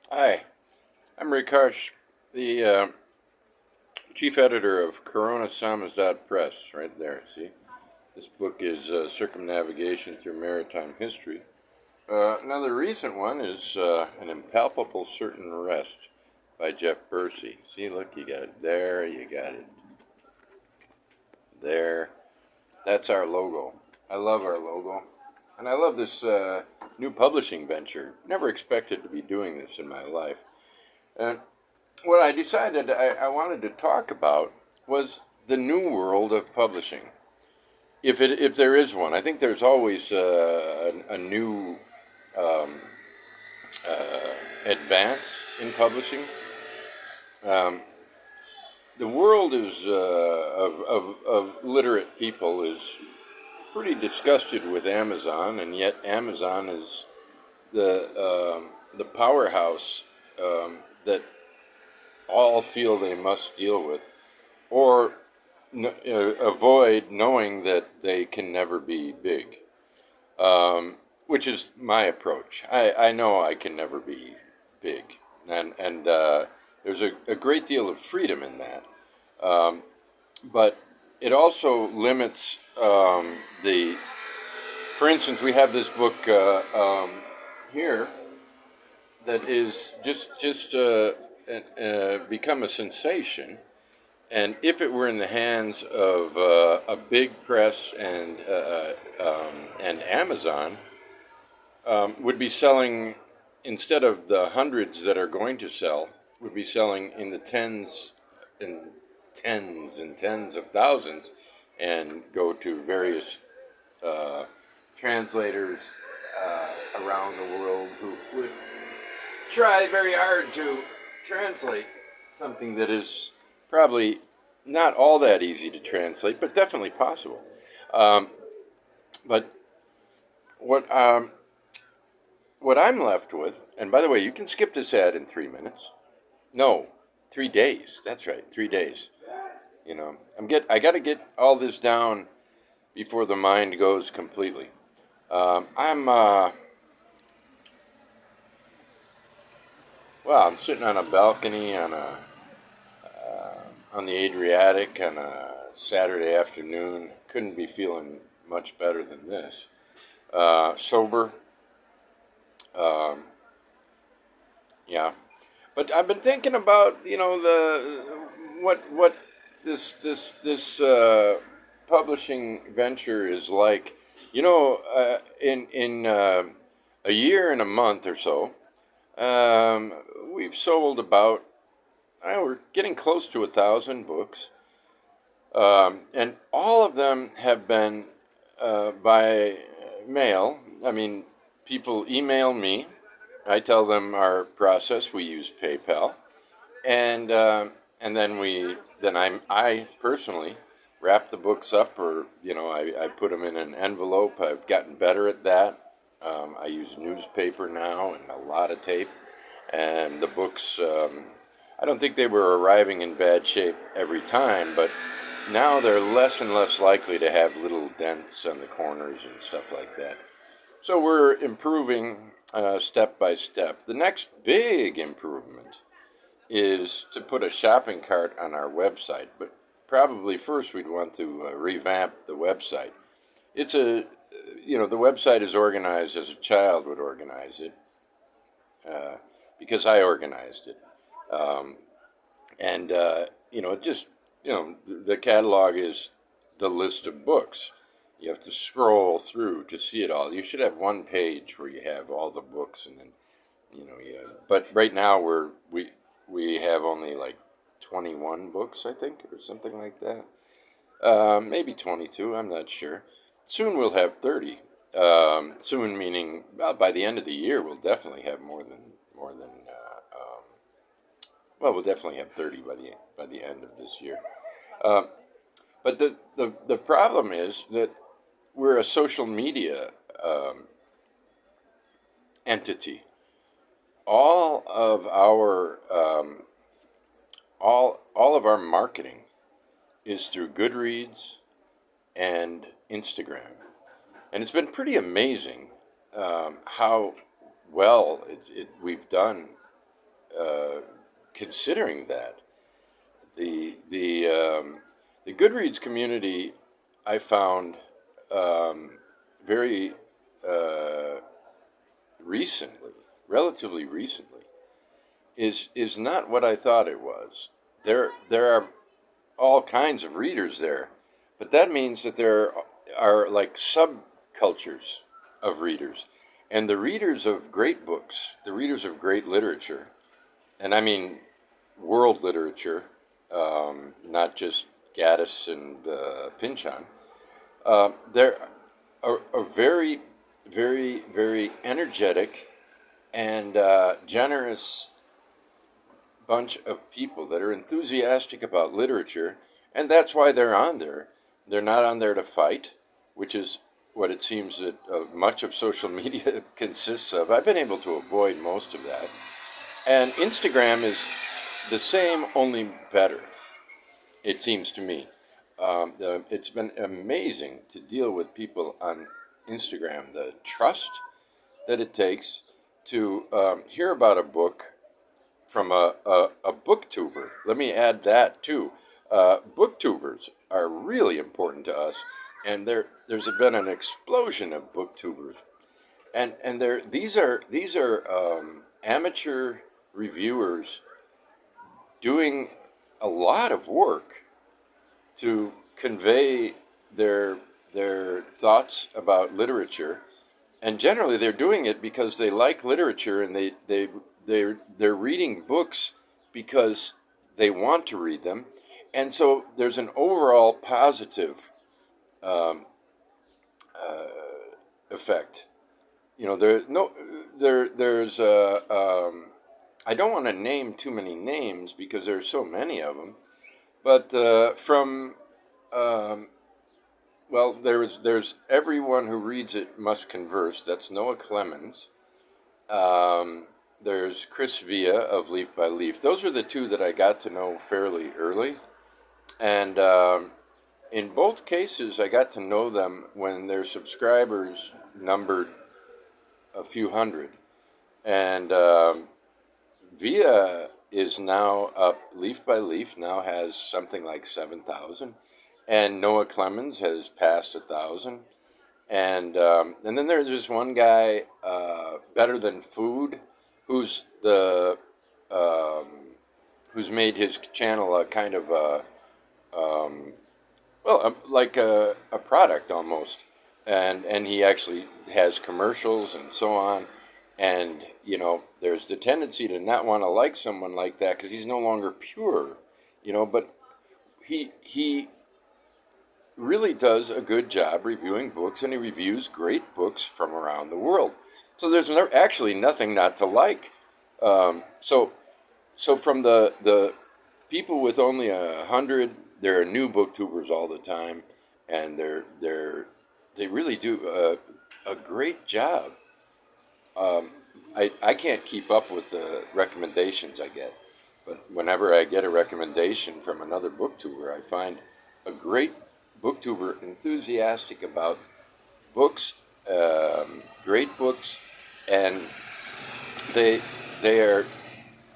Hi, I'm Rick Harsh, the chief editor of Corona Samizdat Press, right there. See, this book is Circumnavigation Through Maritime History. Another recent one is An Impalpable Certain Rest by Jeff Percy. See, look, you got it there, you got it there. That's our logo. I love our logo. And I love this new publishing venture. Never expected to be doing this in my life. And what I decided I wanted to talk about was the new world of publishing. If there is one, I think there's always a new um, advance in publishing. Um, the world is of literate people is pretty disgusted with Amazon, and yet Amazon is the powerhouse that all feel they must deal with, or avoid knowing that they can never be big, which is my approach. I know I can never be big, and there's a great deal of freedom in that, but it also limits the. For instance, we have this book here that is just become a sensation. And if it were in the hands of a big press and Amazon, would be selling, instead of the hundreds that are going to sell, would be selling in the and tens of thousands, and go to various uh, translators around the world who would try very hard to translate something that is probably not all that easy to translate, but definitely possible. Um, but what what I'm left with, and by the way, you can skip this ad in 3 minutes. No, 3 days. That's right, 3 days. I got to get all this down before the mind goes completely. I'm I'm sitting on a balcony on the Adriatic on a Saturday afternoon. Couldn't be feeling much better than this. Sober, um, yeah. But I've been thinking about the what this publishing venture is like. In a year and a month or so, um, we've sold about we're getting close to 1,000 books, and all of them have been by mail. I mean, people email me. I tell them our process. We use PayPal, and I personally wrap the books up, or I put them in an envelope. I've gotten better at that. I use newspaper now and a lot of tape, and the books. I don't think they were arriving in bad shape every time, but now they're less and less likely to have little dents on the corners and stuff like that. So we're improving step by step. The next big improvement is to put a shopping cart on our website, but probably first we'd want to revamp the website. It's the website is organized as a child would organize it, uh, because I organized it. Um, and it just the catalog is the list of books. You have to scroll through to see it all. You should have one page where you have all the books, and then yeah. But right now we have only like 21 books, I think, or something like that. Maybe 22. I'm not sure. Soon we'll have 30. Soon meaning, well, by the end of the year we'll definitely have more than. We'll definitely have 30 by the end of this year. Um, but the problem is that we're a social media entity. All of our all of our marketing is through Goodreads and Instagram, and it's been pretty amazing how well we've done considering that. The Goodreads community I found very uh, recently, relatively recently, is not what I thought it was. There are all kinds of readers there, but that means that there are like subcultures of readers, and the readers of great books, the readers of great literature, and I mean world literature, not just Gaddis and Pynchon. They're a very, very, very energetic and generous bunch of people that are enthusiastic about literature, and that's why they're on there. They're not on there to fight, which is what it seems that much of social media consists of. I've been able to avoid most of that. And Instagram is the same, only better, it seems to me. It's been amazing to deal with people on Instagram, the trust that it takes to hear about a book from a booktuber. Let me add that too. Booktubers are really important to us, and there's been an explosion of booktubers, and these are amateur reviewers doing a lot of work to convey their their thoughts about literature, and generally they're doing it because they like literature and they're reading books because they want to read them, and so there's an overall positive um, effect. You know, there's I don't want to name too many names because there's so many of them, but from um, well, there's everyone who reads it must converse. That's Noah Clemens. There's Chris Villa of Leaf by Leaf. Those are the two that I got to know fairly early, and in both cases, I got to know them when their subscribers numbered a few hundred, and Villa is now up. Leaf by Leaf now has something like 7,000, and Noah Clemens has passed 1,000. And then there's this one guy, Better Than Food, who's the um, who's made his channel a kind of a like a product almost, and he actually has commercials and so on, and you know there's the tendency to not want to like someone like that because he's no longer pure, you know, but he really does a good job reviewing books, and he reviews great books from around the world. So there's actually nothing not to like. So from the people with only 100, there are new booktubers all the time, and they really do a great job. I can't keep up with the recommendations I get, but whenever I get a recommendation from another booktuber, I find a great booktuber enthusiastic about books, great books, and they they are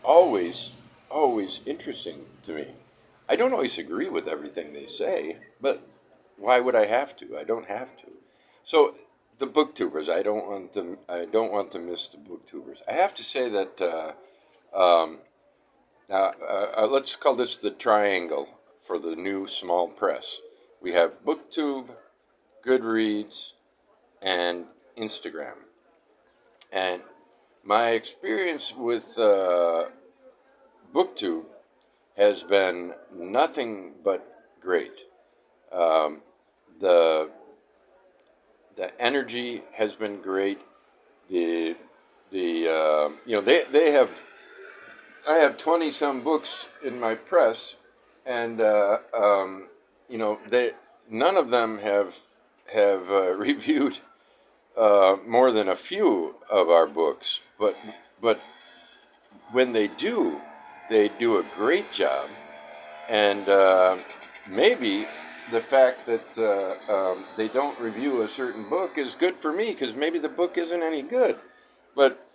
always interesting to me. I don't always agree with everything they say, but why would I have to? I don't have to. So the booktubers, I don't want to miss the booktubers. I have to say that now let's call this the triangle for the new small press. We have BookTube, Goodreads, and Instagram. And my experience with BookTube has been nothing but great. Um, the the energy has been great. The you know they have I have 20 some books in my press, and you know they none of them have reviewed more than a few of our books, but when they do a great job, and maybe the fact that they don't review a certain book is good for me because maybe the book isn't any good. But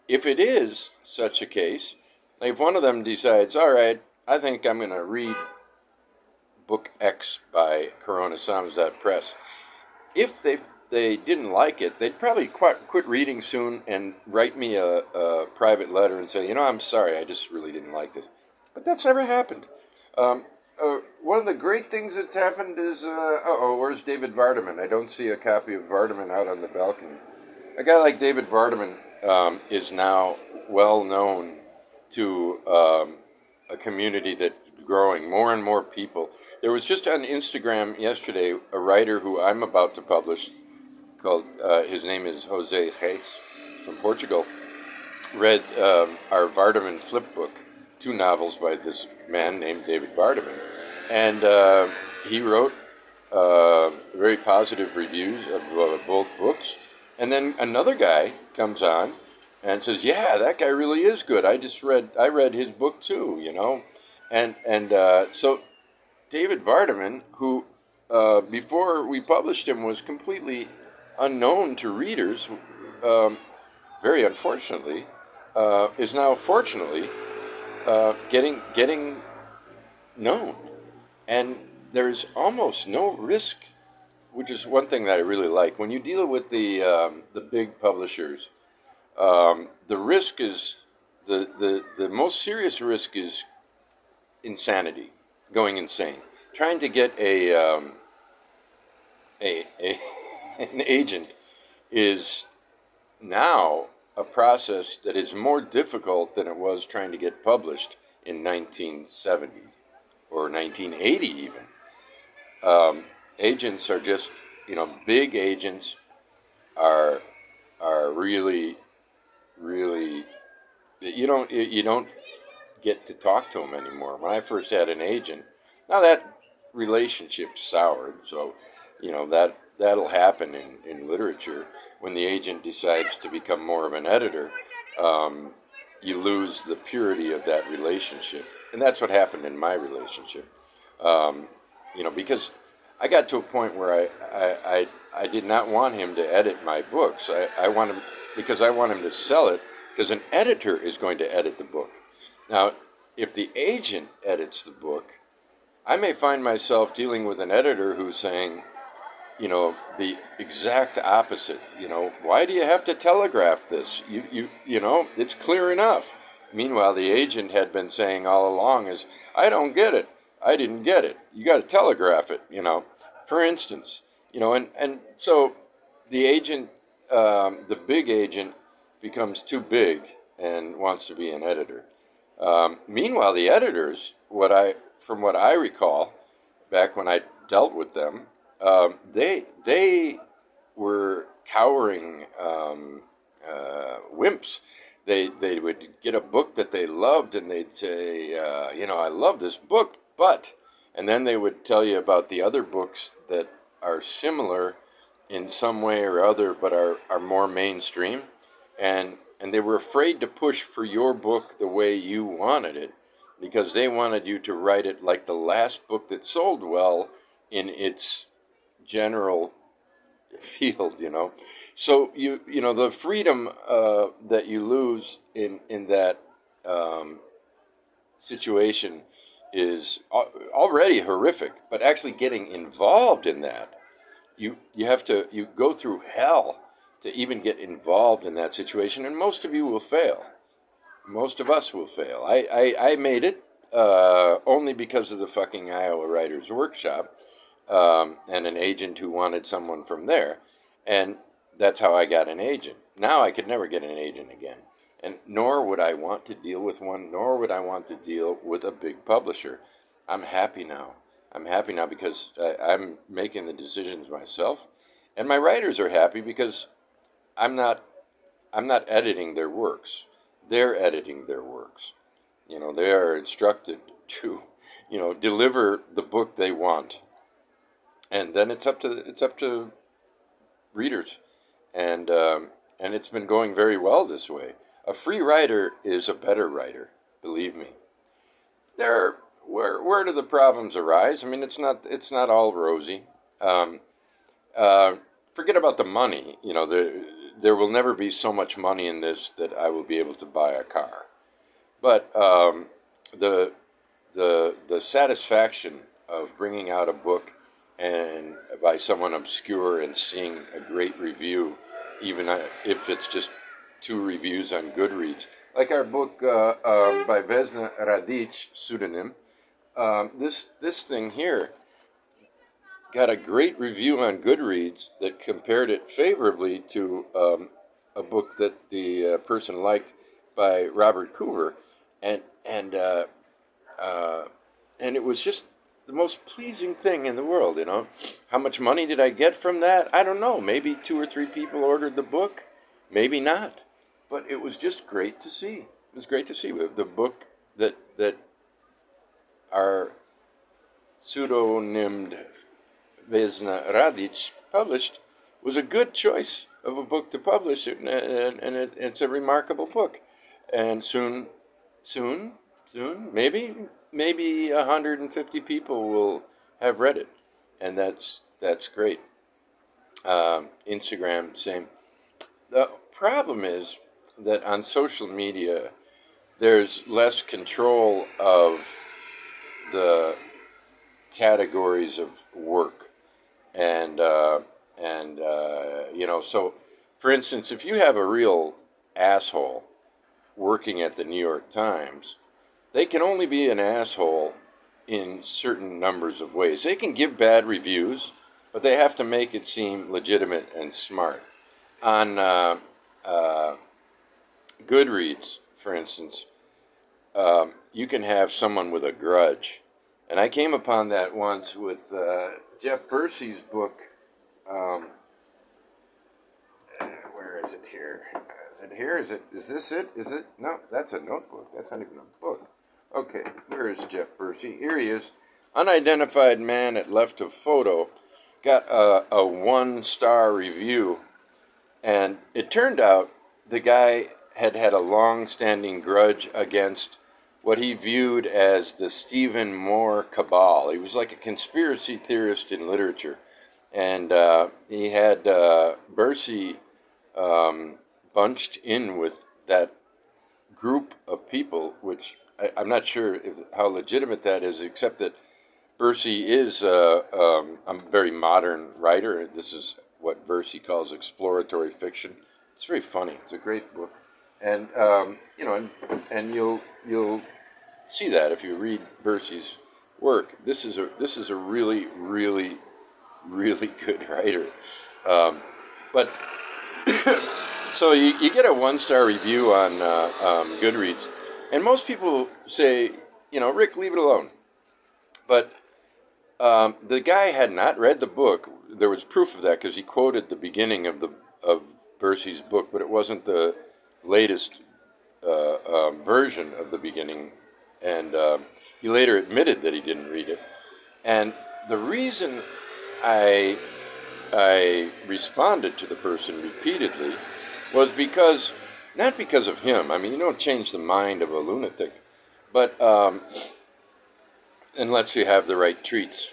if it is such a case, Like if one of them decides, all right, I think I'm going to read book X by Corona Samizdat Press, if they didn't like it, they'd probably quit reading soon and write me a private letter and say, I'm sorry, I just really didn't like this. But that's never happened. Um, One of the great things that's happened is, where's David Vardaman? I don't see a copy of Vardaman out on the balcony. A guy like David Vardaman is now well known to a community that's growing, more and more people. There was just on Instagram yesterday a writer who I'm about to publish called, his name is Jose Reis from Portugal, read our Vardaman flip book, two novels by this man named David Vardaman. And he wrote very positive reviews of both books. And then another guy comes on and says, "Yeah, that guy really is good. I read his book too." So David Vardaman, who before we published him was completely unknown to readers, very unfortunately, is now fortunately getting known, and there's almost no risk, which is one thing that I really like. When you deal with the big publishers, the risk is the most serious risk is insanity, going insane, trying to get a an agent is now a process that is more difficult than it was trying to get published in 1970 or 1980 even. Agents are just, big agents are really, really, you don't get to talk to them anymore. When I first had an agent, now that relationship soured, so that'll happen in literature. When the agent decides to become more of an editor, you lose the purity of that relationship, and that's what happened in my relationship. Because I got to a point where I did not want him to edit my books. I want him because I want him to sell it, because an editor is going to edit the book. Now, if the agent edits the book, I may find myself dealing with an editor who's saying, the exact opposite. Why do you have to telegraph this? It's clear enough. Meanwhile, the agent had been saying all along I don't get it. I didn't get it. You got to telegraph it, For instance, and so the agent, the big agent becomes too big and wants to be an editor. Meanwhile, the editors, from what I recall, back when I dealt with them, they were cowering wimps. They would get a book that they loved, and they'd say, I love this book, but, and then they would tell you about the other books that are similar in some way or other, but are more mainstream, and they were afraid to push for your book the way you wanted it, because they wanted you to write it like the last book that sold well in its general field. So the freedom that you lose in that situation is already horrific. But actually getting involved in that, you go through hell to even get involved in that situation, and most of you will fail. Most of us will fail. I made it only because of the fucking Iowa Writers Workshop. And an agent who wanted someone from there. And that's how I got an agent. Now I could never get an agent again. And nor would I want to deal with one, nor would I want to deal with a big publisher. I'm happy now. I'm happy now because I'm making the decisions myself. And my writers are happy because I'm not editing their works. They're editing their works. They are instructed to, deliver the book they want. And then it's up to readers, and it's been going very well this way. A free writer is a better writer, believe me. Where do the problems arise? I mean, it's not all rosy. Forget about the money. There will never be so much money in this that I will be able to buy a car. But the the satisfaction of bringing out a book and by someone obscure and seeing a great review, even if it's just two reviews on Goodreads, like our book by Vesna Radic, pseudonym. This thing here got a great review on Goodreads that compared it favorably to a book that the person liked by Robert Coover, and and uh, uh, and it was just the most pleasing thing in the world. You know, how much money did I get from that? I don't know. Maybe two or three people ordered the book, maybe not, but it was just great to see. It was great to see the book that our pseudonymed Vesna Radic published was a good choice of a book to publish, it's a remarkable book. And soon, maybe 150 people will have read it, and that's great. Instagram, same. The problem is that on social media, there's less control of the categories of work, and so for instance, if you have a real asshole working at the New York Times, they can only be an asshole in certain numbers of ways. They can give bad reviews, but they have to make it seem legitimate and smart. On Goodreads, for instance, you can have someone with a grudge. And I came upon that once with Jeff Bursey's book. Um, where is it here? Is it here? Is this it? Is it? No, that's a notebook. That's not even a book. Okay, where is Jeff Bursey? Here he is. Unidentified man at left of photo. Got a 1-star review. And it turned out the guy had a long-standing grudge against what he viewed as the Stephen Moore cabal. He was like a conspiracy theorist in literature. And he had Bursey bunched in with that group of people, which I'm not sure how legitimate that is, except that Bursey is a very modern writer. This is what Bursey calls exploratory fiction. It's very funny. It's a great book, and and you'll see that if you read Bursey's work. This is a really really good writer, but so you get a 1-star review on Goodreads, and most people say, Rick, leave it alone. But the guy had not read the book. There was proof of that because he quoted the beginning of Bursey's book, but it wasn't the latest version of the beginning. And he later admitted that he didn't read it. And the reason I responded to the person repeatedly was not because of him. I mean, you don't change the mind of a lunatic, but unless you have the right treats,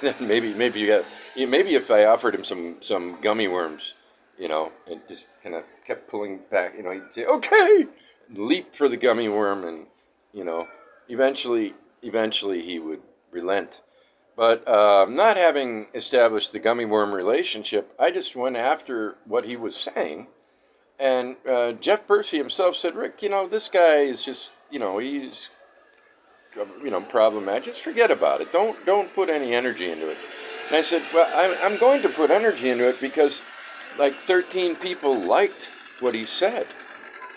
then maybe you got, maybe if I offered him some gummy worms, and just kind of kept pulling back, he'd say, okay, leap for the gummy worm, and eventually he would relent. But not having established the gummy worm relationship, I just went after what he was saying. And Jeff Bursey himself said, Rick, this guy is just, he's, problematic. Just forget about it. Don't put any energy into it. And I said, well, I'm going to put energy into it because like 13 people liked what he said.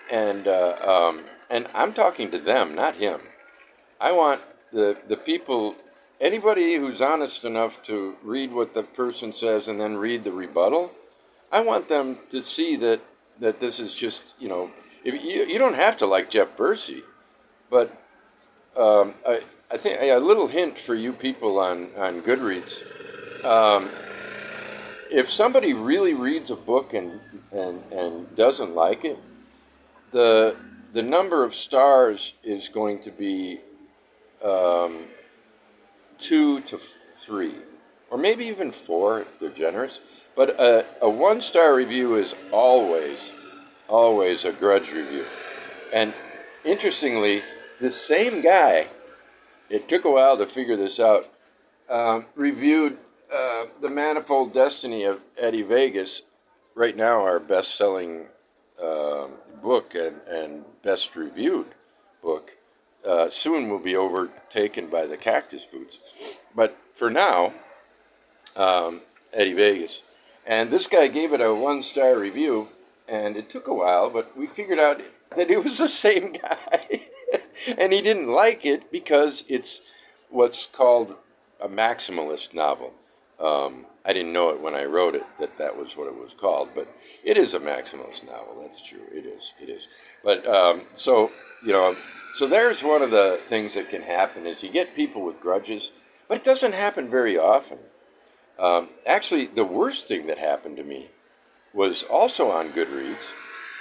And I'm talking to them, not him. I want the people, anybody who's honest enough to read what the person says and then read the rebuttal, I want them to see that this is just, if you don't have to like Jeff Bursey, but I think a little hint for you people on Goodreads. If somebody really reads a book and doesn't like it, the number of stars is going to be 2 to 3, or maybe even 4 if they're generous. But a 1-star review is always a grudge review, and Interestingly, this same guy, it took a while to figure this out, reviewed The Manifold Destiny of Eddie Vegas, right now our best selling book and best reviewed book. Soon will be overtaken by the Cactus Boots. But for now, Eddie Vegas. And this guy gave it a 1-star review, and it took a while, but we figured out that it was the same guy. And he didn't like it because it's what's called a maximalist novel. I didn't know it when I wrote it that that was what it was called, but it is a maximalist novel. That's true. It is. It is. But so there's one of the things that can happen is you get people with grudges, but it doesn't happen very often. Actually, the worst thing that happened to me was also on Goodreads,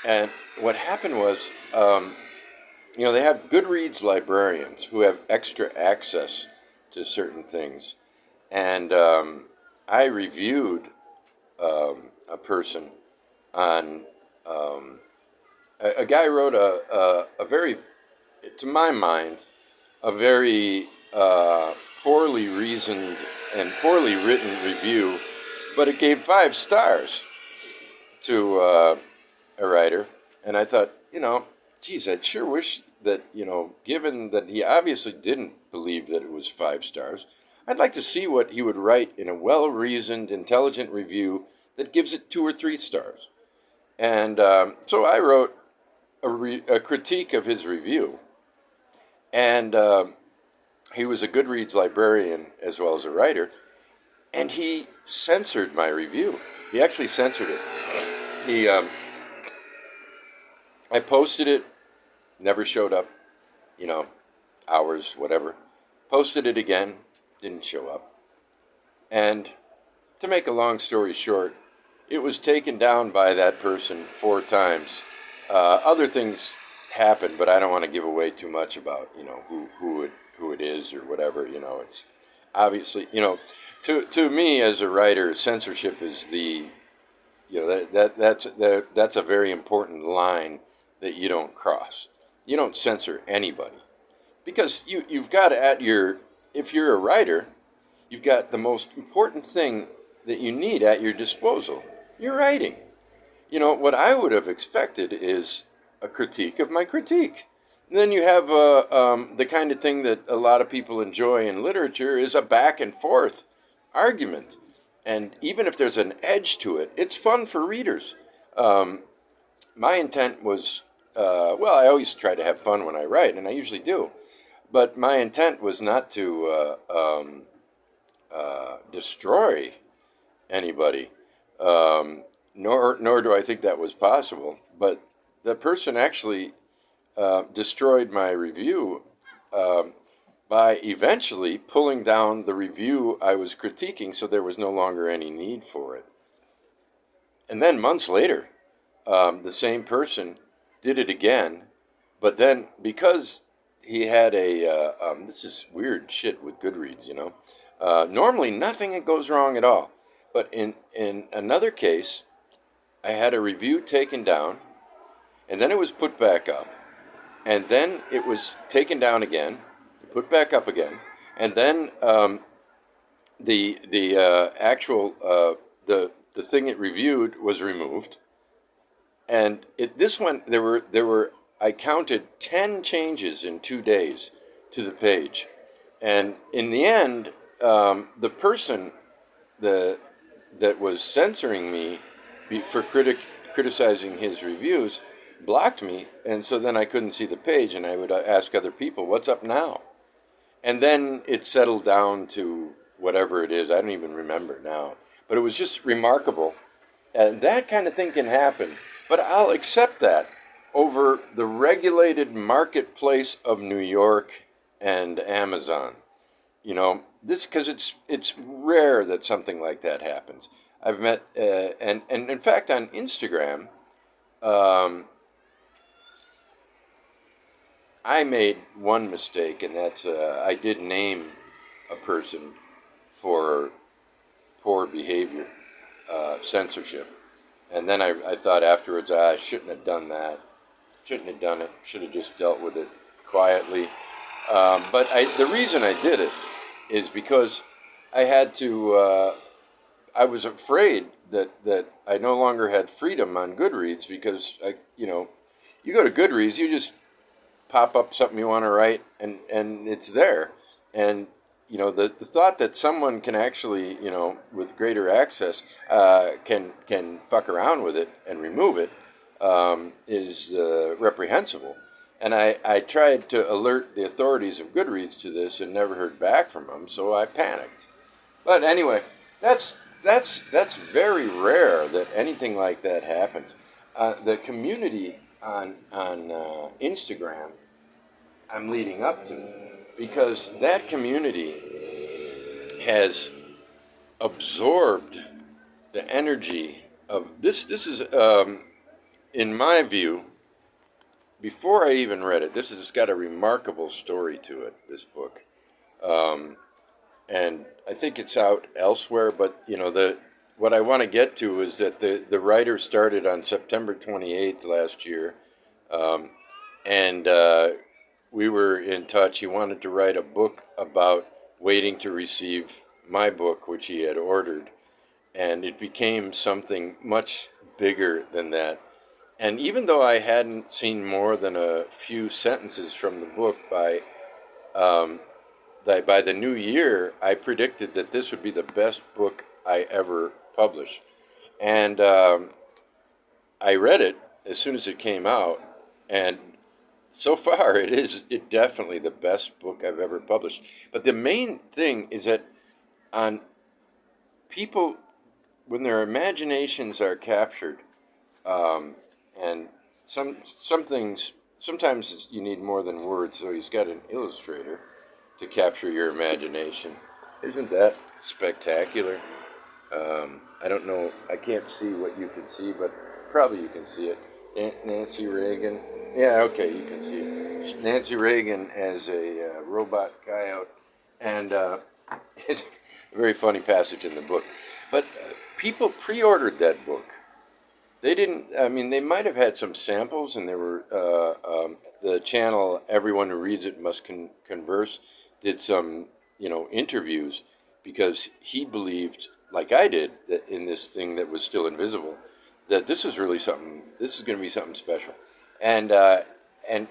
and what happened was, they have Goodreads librarians who have extra access to certain things, and I reviewed a person on a guy wrote a very, to my mind, a very poorly reasoned and poorly written review, but it gave 5 stars to a writer, and I thought, geez, I sure wish that, given that he obviously didn't believe that it was 5 stars, I'd like to see what he would write in a well-reasoned, intelligent review that gives it 2 or 3 stars. And so I wrote a critique of his review, and he was a Goodreads librarian as well as a writer, and he censored my review. He actually censored it. I posted it, never showed up, hours, whatever. Posted it again, didn't show up. And to make a long story short, it was taken down by that person 4 times. Other things happened, but I don't want to give away too much about, who it is or whatever. It's obviously, to me as a writer, censorship is that's a very important line that you don't cross. You don't censor anybody because you've got if you're a writer, you've got the most important thing that you need at your disposal. You're writing. What I would have expected is a critique of my critique. And then you have the kind of thing that a lot of people enjoy in literature is a back and forth argument. And even if there's an edge to it, it's fun for readers. My intent was, I always try to have fun when I write, and I usually do. But my intent was not to destroy anybody, nor do I think that was possible. But the person actually destroyed my review by eventually pulling down the review I was critiquing, so there was no longer any need for it. And then months later, the same person did it again, but then because he had this is weird shit with Goodreads, normally nothing goes wrong at all. But in another case, I had a review taken down, and then it was put back up, and then it was taken down again, put back up again, and then the actual the thing it reviewed was removed, and this one there were I counted 10 changes in 2 days to the page, and in the end, the person that was censoring me for criticizing his reviews blocked me, and so then I couldn't see the page, and I would ask other people, "What's up now?" And then it settled down to whatever it is. I don't even remember now, but it was just remarkable, and that kind of thing can happen. But I'll accept that over the regulated marketplace of New York and Amazon. This because it's rare that something like that happens. I've met and in fact on Instagram, I made one mistake, and that's I did name a person for poor behavior, censorship, and then I thought afterwards I shouldn't have done that. Shouldn't have done it. Should have just dealt with it quietly. But the reason I did it is because I had to. I was afraid that I no longer had freedom on Goodreads because you go to Goodreads, you just pop up something you want to write, and it's there. And the thought that someone can actually, with greater access, can fuck around with it and remove it is reprehensible. And I tried to alert the authorities of Goodreads to this and never heard back from them, so I panicked. But anyway, that's very rare that anything like that happens. The community on Instagram I'm leading up to, because that community has absorbed the energy of this. This is, in my view, before I even read it, this has got a remarkable story to it. This book, and I think it's out elsewhere. But what I want to get to is that the writer started on September 28th last year, and we were in touch. He wanted to write a book about waiting to receive my book, which he had ordered, and it became something much bigger than that. And even though I hadn't seen more than a few sentences from the book by the new year, I predicted that this would be the best book I ever published. And I read it as soon as it came out, and so far it definitely the best book I've ever published. But the main thing is that on people, when their imaginations are captured, and some things, sometimes you need more than words, so he's got an illustrator to capture your imagination. Isn't that spectacular? I don't know, I can't see what you can see, but probably you can see it. Nancy Reagan. Yeah, okay, you can see it. Nancy Reagan as a robot coyote. And it's a very funny passage in the book. But people pre-ordered that book. They didn't, I mean, they might have had some samples, and there were, the channel Everyone Who Reads It Must Converse did some, interviews, because he believed, like I did, that in this thing that was still invisible, that this was really something, this is going to be something special. And, and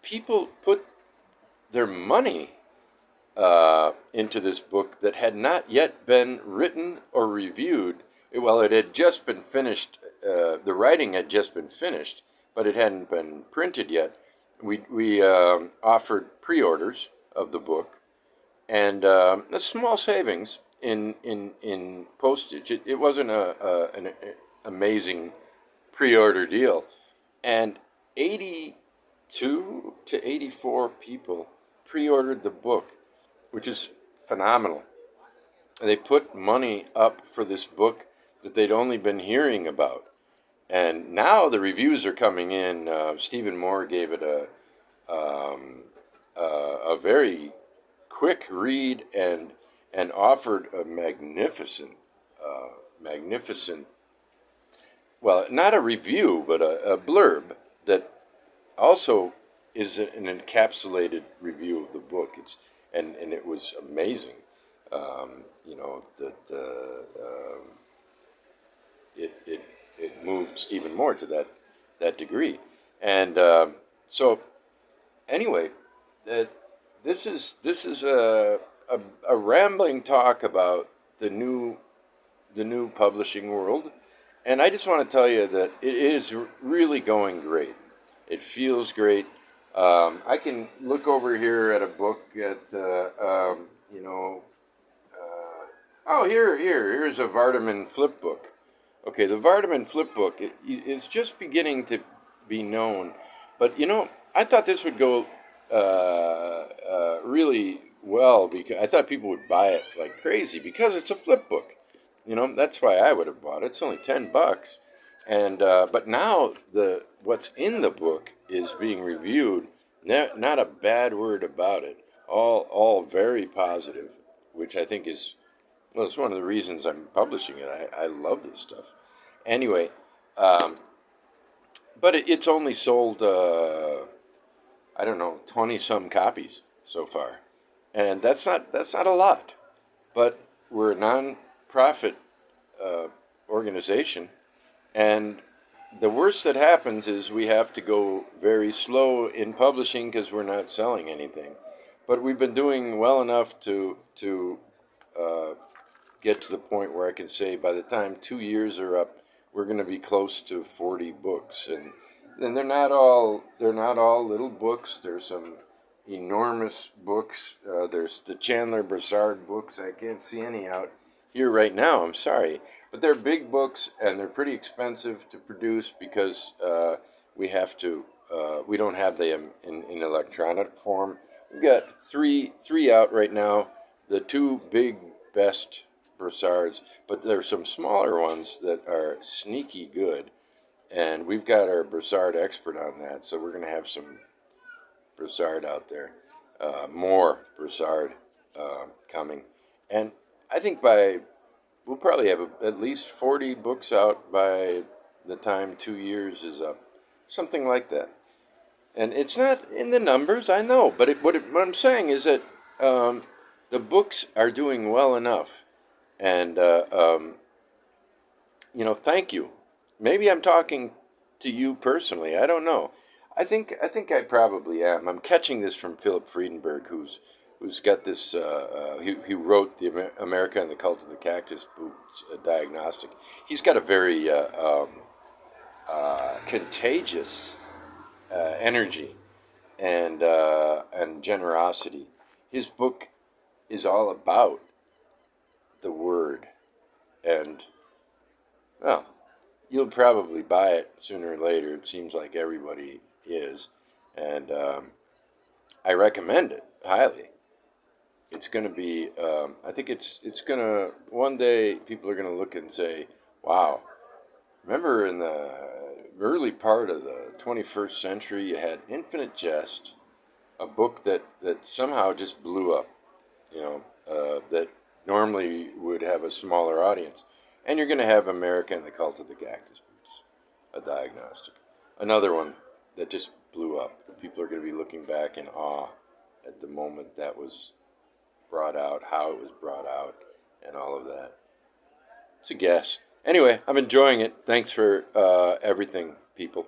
people put their money into this book that had not yet been written or reviewed. Well, it had just been finished. The writing had just been finished, but it hadn't been printed yet. We offered pre-orders of the book, and a small savings in postage. It wasn't an amazing pre-order deal, and 82 to 84 people pre-ordered the book, which is phenomenal. And they put money up for this book that they'd only been hearing about. And now the reviews are coming in. Stephen Moore gave it a very quick read and offered a magnificent, well, not a review, but a blurb that also is an encapsulated review of the book. And it was amazing. It moved Stephen Moore to that degree, and so anyway, this is a rambling talk about the new publishing world, and I just want to tell you that it is really going great. It feels great. I can look over here at a book at here's a Vardaman flip book. Okay, the Vardaman flip book is just beginning to be known, but I thought this would go really well, because I thought people would buy it like crazy because it's a flip book. That's why I would have bought it. It's only $10, and but now what's in the book is being reviewed. Not a bad word about it. All very positive, which I think is, well, it's one of the reasons I'm publishing it. I love this stuff. Anyway, but it's only sold, I don't know, 20 some copies so far. And that's not a lot. But we're a non-profit uh, organization, and the worst that happens is we have to go very slow in publishing because we're not selling anything. But we've been doing well enough to uh, get to the point where I can say by the time 2 years are up, we're going to be close to 40 books, and they're not all little books. There's some enormous books. There's the Chandler Broussard books. I can't see any out here right now. I'm sorry, but they're big books and they're pretty expensive to produce because we have to. We don't have them in electronic form. We've got three out right now. The two big best Broussards, but there's some smaller ones that are sneaky good, and we've got our Broussard expert on that, so we're going to have some Broussard out there, more Broussard coming, and I think we'll probably have at least 40 books out by the time 2 years is up, something like that. And it's not in the numbers, I know, but what I'm saying is that the books are doing well enough, and thank you. Maybe I'm talking to you personally. I don't know. I think I probably am. I'm catching this from Philip Friedenberg, who's got this. He wrote the America and the Cult of the Cactus Boots diagnostic. He's got a very contagious energy and generosity. His book is all about the word, and well, you'll probably buy it sooner or later. It seems like everybody is, and I recommend it highly. It's going to be. I think it's going to one day people are going to look and say, "Wow, remember in the early part of the 21st century, you had Infinite Jest, a book that somehow just blew up. That normally would have a smaller audience, and you're going to have America and the Cult of the Cactus Boots, a diagnostic, another one that just blew up. People are going to be looking back in awe at the moment that was brought out, how it was brought out, and all of that. It's a guess. Anyway, I'm enjoying it. Thanks for everything, people.